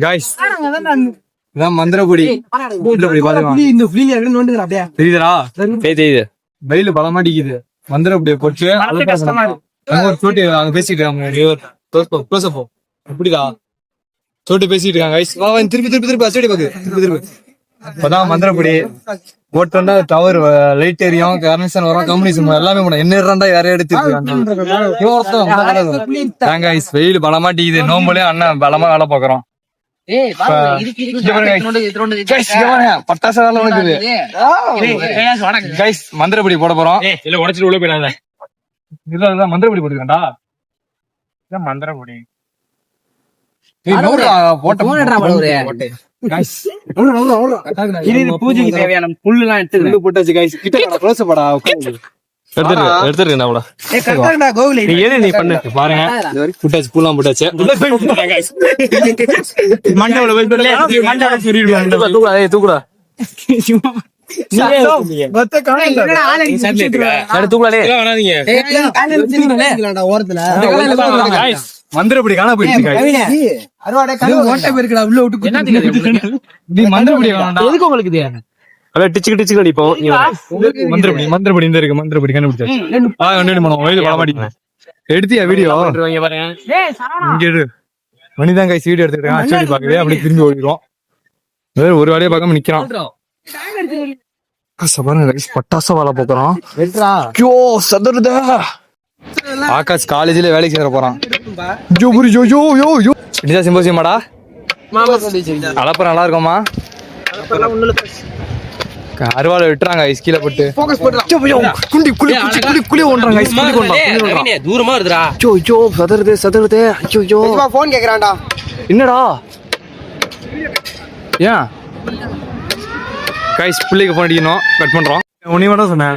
Guys இதான் மந்திரப்பொடி. தெரியுதா? தெரியுது. வெயில் பலமா அடிக்குது. மந்திரப்பொடியை போட்டு சோட்டு அங்க பேசிட்டு இருக்காங்க. எப்படிடா சோட்டு பேசிட்டு இருக்காங்க guys. திருப்பி அச்சடி பாக்கு. திருப்பி இப்பதான் மந்திரப்பொடி போட்டு வந்தா டவர் லைட் எரியும், கனெக்ஷன் வரும், கம்யூனிசம் எல்லாமே பண்ண என்ன இருந்தா யாரையும் எடுத்துருக்காங்க. வெயில் பலமா அடிக்குது. நோம்புலயே அண்ணன் பலமா வேலை பாக்குறோம். பட்டாசு வேலை இருக்குது. மந்திரப்பொடி போட போறோம். இல்ல உடச்சிட்டு உள்ள போயிடாத. இதுதான் மந்திரப்பொடி போட்டுக்கண்டா. மந்திரப்பொடி பூஜைக்கு தேவையான புல்லு எல்லாம் எடுத்து போட்டாச்சு guys. நீ பண்ணு பாருங்க. போட்டாச்சு பூலாம் போட்டாச்சு. தூக்குடா மந்திரப்பொடி காண போயிடுச்சு. மந்திரப்பொடி இந்த இருக்கு. மந்திரப்பொடி கண்டுபிடிச்சாச்சு. எடுத்தியா வீடியோ? மணிதான் கைஸ் வீடியோ எடுத்துக்கிட்டேன். பாக்குது அப்படி திரும்பி ஓடிடுவோம். ஒரு வேலையை பார்க்காம நிக்கிறான். பட்டாசா வேலை பாக்குறோம். ஆகாஷ் காலேஜ்ல வேலைக்கு சேர போறான். சிம்போசியமாடா அளப்ப நல்லா இருக்குமா? அருவாளை விட்டுறாங்க ஐஸ் கீழே போட்டு. தூரமா இருக்குடா. சதுருதே போன் கேக்குறான்டா. என்னடா ஏன் கைஸ் பிள்ளைக்கு போன் அடிக்கணும். கட் பண்றோம். உனி மட்டும் சொன்னேன்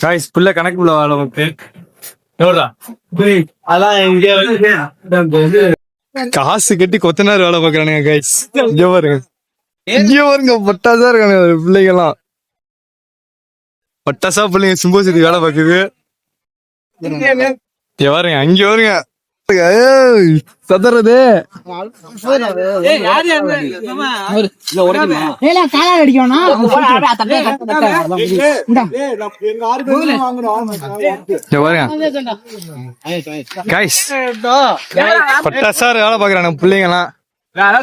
கைஸ் பிள்ளை கணக்கு பிள்ளை வேலை பார்த்து காசு கட்டி கொத்தனார் வேலை பாக்குறானுங்க கைஸ். இங்க பாருங்க பட்டாசா இருக்கானுங்க பிள்ளைங்கெல்லாம். பட்டாசா பிள்ளைங்க சிம்போசியத்துக்கு வேலை பாக்குது. பாருங்க அங்க வருங்க சதுறது. பட்டாசா வேலை பாக்குறாங்க பிள்ளைங்க எல்லாம்.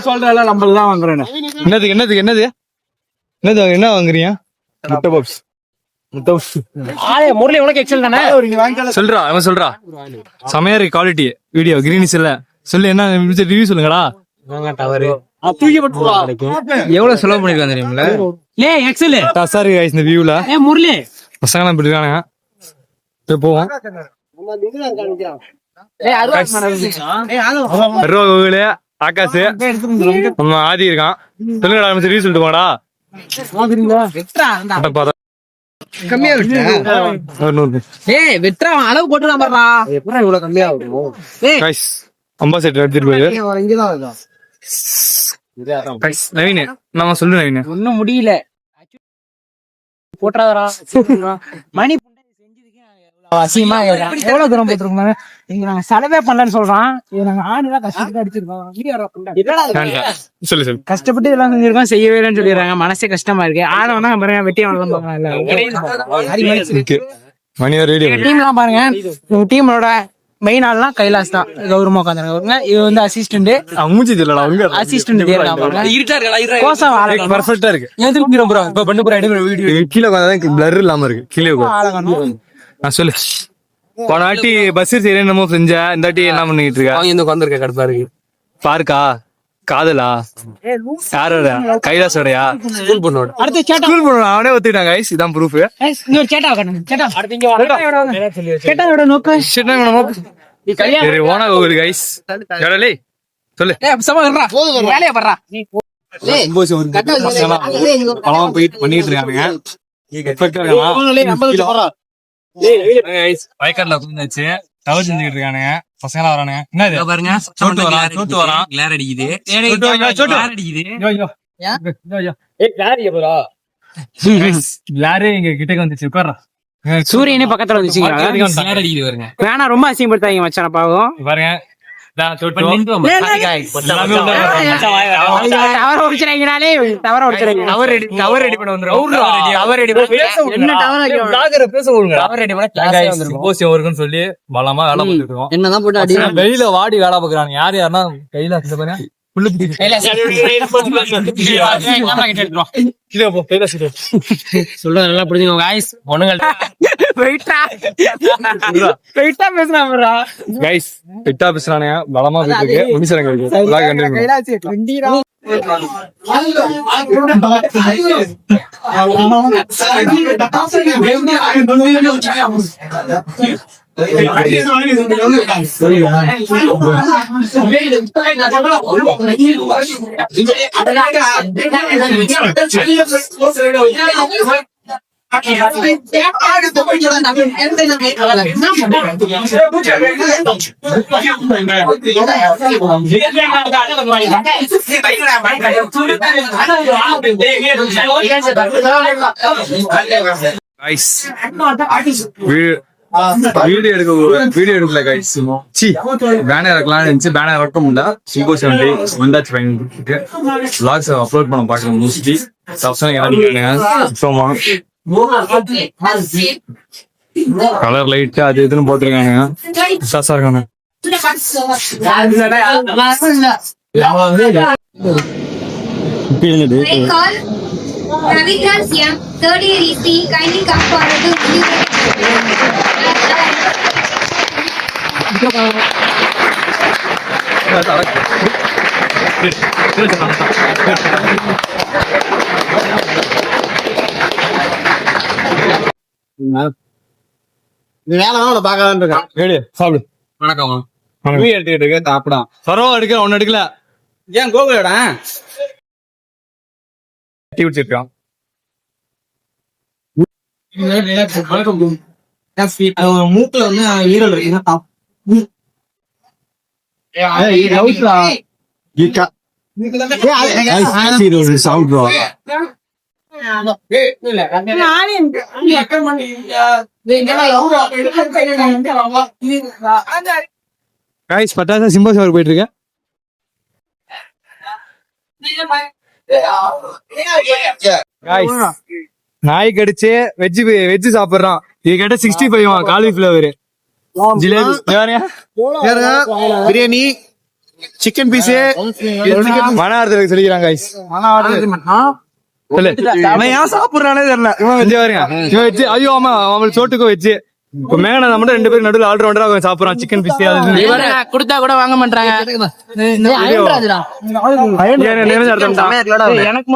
சொல்றேன் நம்மளதான் வாங்குறேன். என்னது என்ன வாங்குறீங்க? முட்டை பாப்ஸ். முரளி உனக்கு எக்ஸல் தானே சொல்றா. அவன் சொல்றா செமையா இருக்கு குவாலிட்டி. வீடியோ கிரீனிஸ் இல்ல சொல்லு. என்ன ரிவ்யூ சொல்லுங்கடா. எவ்வளவு செலவு பண்ணிருக்காங்க தெரியுமில்ல? எக்ஸல் டசா இருக்கு கைஸ் இந்த வியூல. முரளி பசங்க எல்லாம் இருக்கானுங்க. போவோம். ஆகாஷ் நம்ம ஆதி இருக்கான். சொல்லுங்கடா ரிவ்யூ சொல்லிட்டு போங்கடா. கம்மியா இருக்கு. வெட்றா அளவு போட்டுறான் பாறா. எப்பறா இவ்வளவு கம்மியா ஆகும்? गाइस அம்பாசிடர் எடுத்துட்டு போய் இங்க தான் இருக்கா. गाइस நவீன் நாம சொல்லு நவீன். ஒண்ணும் முடியல. போட்றாதடா. மணி அசிமா எவ்வளவு தூரம் போட்டுருக்கோம். இங்க நாங்க செலவே பண்ணலன்னு சொல்றோம். இது நாங்க ஆணிலாம் கஷ்டப்பட்டு அடிச்சிருக்கோம். சொல்லு கஷ்டப்பட்டு இதெல்லாம் செஞ்சிருக்கோம். செய்யவே இல்லைன்னு சொல்லிடுறாங்க. மனசே கஷ்டமா இருக்கு. ஆனவனா பாருங்க வெட்டி டீம்லாம் பாருங்க. டீமோட மெயின் ஆள்லாம் கைலாஸ் தான். கௌரவமா உட்காந்துருக்காங்க. இது வந்து அசிஸ்டன்ட். மூஞ்சி இல்லடா அவங்க அசிஸ்டன்ட் பர்ஃபெக்ட்டா இருக்கு. இப்ப பண்ணு போற வீடியோ கீழ உட்கார்ந்தா பிளர் இல்லாம இருக்கு. கீழ நான் சொல்லு. போன வாட்டி பஸ் என்னமோ செஞ்ச. இந்த வாட்டி என்ன பண்ணிட்டு இருக்க? அவங்க உட்காந்துருக்க கடுப்பா இருக்கு. பாருக்கா காதலா யாரோட? கைலாசோடயா? ஸ்கூல் பொண்ணோட. அவனே ஒத்துக்கிட்டாங்க. இதான் ப்ரூஃப். சொல்லு பண்ணிட்டு இருக்காங்க. வயக்காட்டுல உட்காந்துச்சு டவர் செஞ்சுக்கிட்டு இருக்கானுங்க. பசங்க வரானுங்க. என்னது பாருங்க. சோட்டு வரான். கிளார் அடிக்குது. கிளாரே எங்க கிட்ட வந்துச்சு. உட்கார்றா. சூரியனே பக்கத்துல வந்துச்சு. வேணா ரொம்ப அசிங்கப்படுத்தாங்க மச்சான பாவம். பாருங்க டவர ஒடிச்சிருங்கனாலே டவர ஒடிச்சிருங்க. டவர் ரெடி பண்ண வந்துரும். என்ன டவர இருக்குன்னு சொல்லி பலமா வேலை பார்த்துட்டு இருக்கோம். என்னதான் போட்டு அடி வெளியில வாடி வேலை பாக்குறாங்க. யாருன்னா கையில புல்லு சொல்றது நல்லா புரிஞ்சுங்க guys. பொண்ணுங்க வெயிட்டா பேசுறான் கைஸ் பிட்டா பேசுறானுங்க. பலமா போயிட்டு இருக்கு. முடிச்சிருங்க. வீடியோ எடுக்கல கைஸ். பேனர் இருக்கலாம் இருந்துச்சு. பேனர் இருக்க முடியல. சிம்போசியம் வந்தாச்சு. vlogs அப்லோட் பண்ண பாக்கலாம். மோஸ்ட்லி கலர் லைட் அது இதுன்னு போட்டிருக்காங்க. சாசா இருக்காங்க. Ravikrant Siam, third year EC, kindly come forward to review ஒன்னு எடுக்கல. ஏன் கோகுலடா வச்சிருக்கான். மூக்குல வந்து ஈரல் இருக்கு. பட்டாசா சிம்போசியம் போயிட்டு இருக்க. நாய் கடிச்சு வெஜ் சாப்பிடுறான். இது கேட்ட 65 காலிஃபிளவர் பிரியாணி சிக்கன் பீஸ் மனார்த்தலுக்கு சொல்லிக்கிறாங்க. சாப்பிடுறானே தெரியல. இவன் வச்சு ஐயோ ஆமா அவங்களுக்கு சோட்டுக்கும் வச்சு இப்ப மேகனா மட்டும் 2 பேரும் நடுவில் ஆல்ரவுண்டரா சாப்பிடுறான். சிக்கன் பீஸ் கொடுத்தா கூட வாங்க மாட்டாங்க. எனக்கு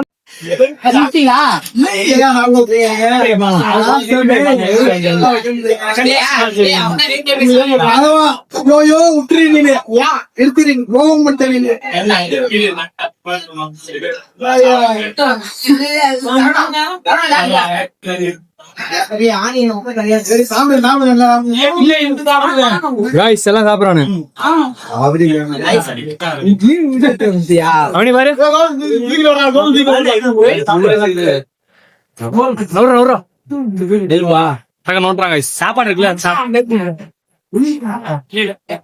எல்லாம் சாப்பிடறானு. அவனி பாரு சாப்பாடு இருக்குல்ல.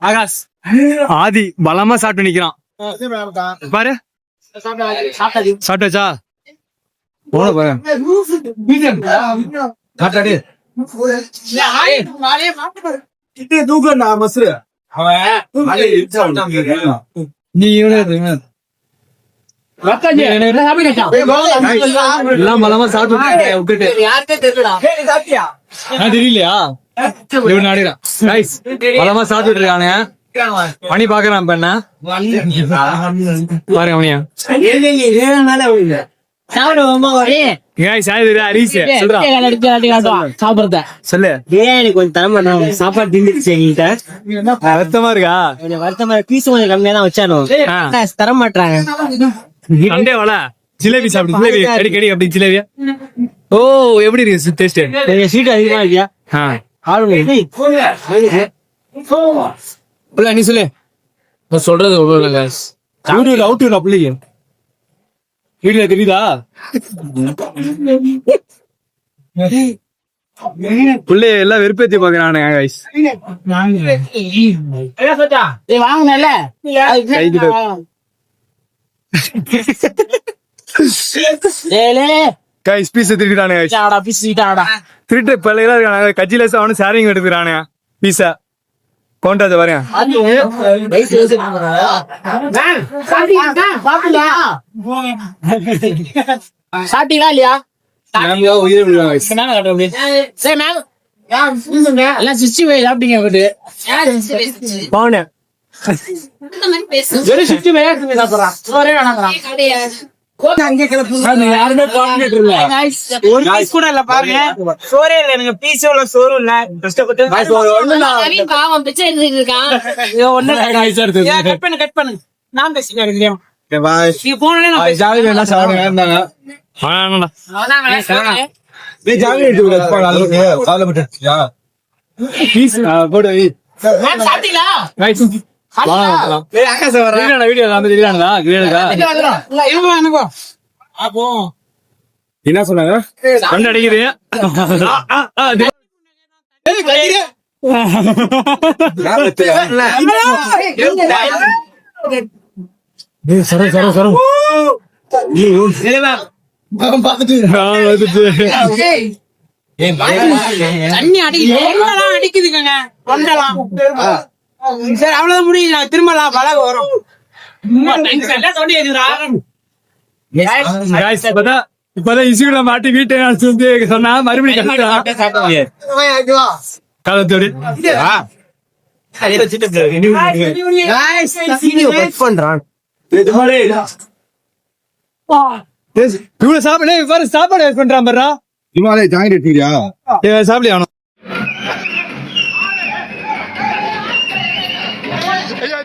ஆகாஷ் ஆதி பலமா சாப்பிட்டு நிக்கிறான் பாரு. சாப்பிட்டாச்சா போன பாரு. நீ எல்லாம் பலமா சாப்பிட்டு தெரியலையா பலமா சாப்பிட்டு இருக்கானு மணி பாக்குறான். இப்ப என்ன பாருங்க அவனியா சொல்லு. பிரியாணி கொஞ்சம் தரமா சாப்பாடு திண்டுச்சு வருத்தமா இருக்கா? வருத்தமா பீஸ் கொஞ்சம் கம்மியா தான் வச்சாலும் தர மாட்டாங்க. சண்டே வாழ ஜிலேபி சாப்பிடு. ஜிலேபி அடிக்கடி அப்படி ஜிலேபியா? ஓ எப்படி இருக்கு டேஸ்ட்? ஸ்வீட் அதிகமா இருக்கியா? நீ சொல்லு. சொல்றது வீட்டுல தெரியுதா? புள்ளே எல்லாம் வெறுப்பேத்தி பாக்குறானுங்க guys. வாங்கினல guys பீஸ் திருடிட்டானுங்க guys. திருட்டு பள்ளையில இருக்கானுங்க. கட்சியில அவனு ஷேரிங் எடுத்துக்கிறானுங்க பீஸா கவுண்டாத வரேன். சாப்பிட்டீங்களா இல்லையா உயிர் விடுவாங்க guys. எல்லாம் 65 சாப்பிட்டீங்க வீட்டு பவுனு வெறும் 65 சாப்பிடுறான் சோறே வேணாங்கிறான் அங்கே யாருமே கான்ட்ராக்ட் இல்ல ஒரு பீஸ் கூட இல்ல பாருங்க சோறே இல்ல எனக்கு பீஸே இல்ல சோறும் இல்ல கஷ்டப்பட்டு பாவம் பிச்சை எடுத்துட்டு இருக்கான். கட் பண்ணு நான் பேசிக்கிறேன் நீ போனே நான் ஜாலி என்ன சாப்பிடுங்க இருந்தாங்க. ஜாலி பீஸ் போடு சாப்பிட்டீங்களா வீடியோ அப்போ என்ன சொன்னாங்க கண்டு அடிக்குது. தண்ணி அடிக்குதுங்க கொண்டலாம் சரி அவ்வளவு முடியல திரும்பலாம் பழக வரும் இப்பதான் இசுகளை மாட்டி வீட்டை வந்து சொன்னா மறுபடியும் காலத்தோடு இவ்வளவு சாப்பாடு சாப்பாடு பண்றான் பாரு இமாலய ஜாயிண்ட் எடுத்துக்கிறியா சாப்பிடு ஆகணும். ஐயா